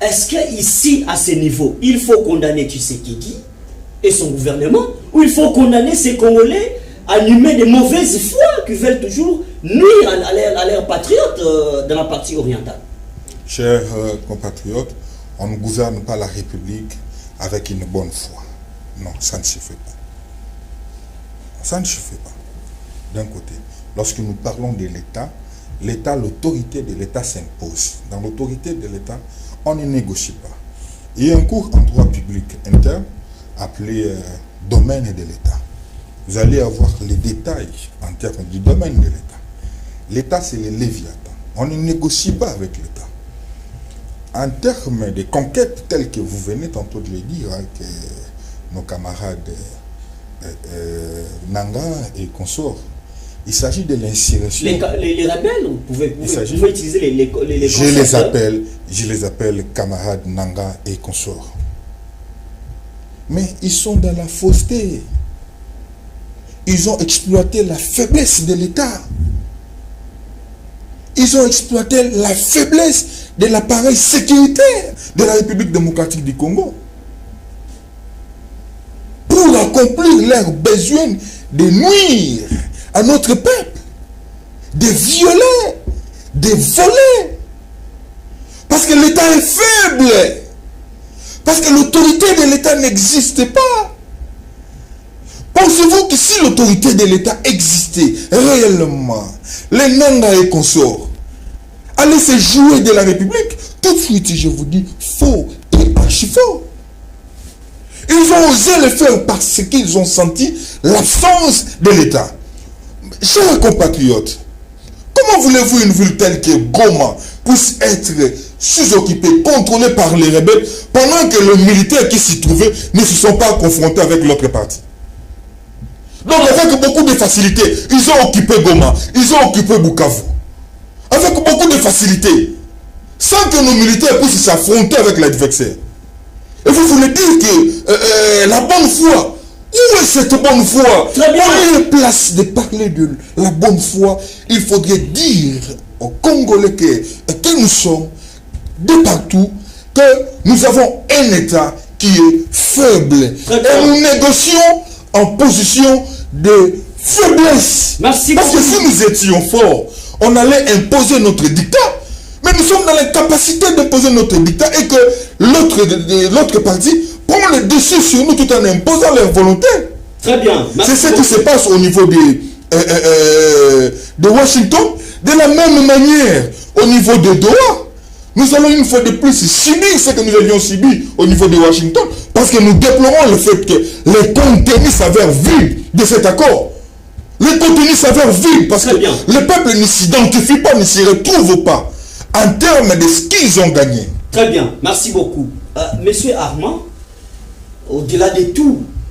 est-ce qu'ici, à ce niveau, il faut condamner Tshisekedi et son gouvernement, ou il faut condamner ces Congolais animés de mauvaise foi qui veulent toujours nuire à leurs patriotes dans la partie orientale? Chers compatriotes, on ne gouverne pas la République avec une bonne foi. Non, ça ne se fait pas. Ça ne se fait pas. D'un côté, lorsque nous parlons de l'État, l'autorité de l'État s'impose. Dans l'autorité de l'État, on ne négocie pas. Il y a un cours en droit public interne appelé domaine de l'État. Vous allez avoir les détails en termes du domaine de l'État. L'État, c'est le Léviathan. On ne négocie pas avec l'État. En termes de conquêtes telles que vous venez tantôt de le dire, hein, que nos camarades Nanga et consorts, il s'agit de l'insurrection. Les rebelles, vous pouvez utiliser les je les appelle camarades Nanga et consorts. Mais ils sont dans la fausseté. Ils ont exploité la faiblesse de l'État. Ils ont exploité la faiblesse de l'appareil sécuritaire de la République démocratique du Congo pour accomplir leurs besoins de nuire à notre peuple, de violer, de voler. Parce que l'État est faible. Parce que l'autorité de l'État n'existe pas. Pensez-vous que si l'autorité de l'État existait réellement, les Nanga et consorts allaient se jouer de la République? Tout de suite, je vous dis, faux et archi-faux. Ils ont osé le faire parce qu'ils ont senti l'absence de l'État. Chers compatriotes, comment voulez-vous une ville telle que Goma puisse être sous-occupée, contrôlée par les rebelles, pendant que les militaires qui s'y trouvaient ne se sont pas confrontés avec l'autre partie? Donc avec beaucoup de facilité, ils ont occupé Goma, ils ont occupé Bukavu. Avec beaucoup de facilité, sans que nos militaires puissent s'affronter avec l'adversaire. Et vous voulez dire que la bonne foi, où est cette bonne foi? Très bien. À la place de parler de la bonne foi, il faudrait dire aux Congolais que nous sommes de partout, que nous avons un État qui est faible. Et nous négocions en position de faiblesse. Merci Parce que beaucoup. si nous étions forts, on allait imposer notre dictat. Mais nous sommes dans l'incapacité d'imposer notre dictat et que l'autre partie prend le dessus sur nous tout en imposant leur volonté. Très bien. C'est ce qui se passe au niveau de Washington. De la même manière, au niveau de Doha, nous allons une fois de plus subir ce que nous avions subi au niveau de Washington, parce que nous déplorons le fait que les contenus s'avèrent vides de cet accord. Les contenus s'avèrent vides parce que le peuple ne s'identifie pas, ne s'y retrouve pas en termes de ce qu'ils ont gagné. Très bien, merci beaucoup. Monsieur Armand, au-delà de tout,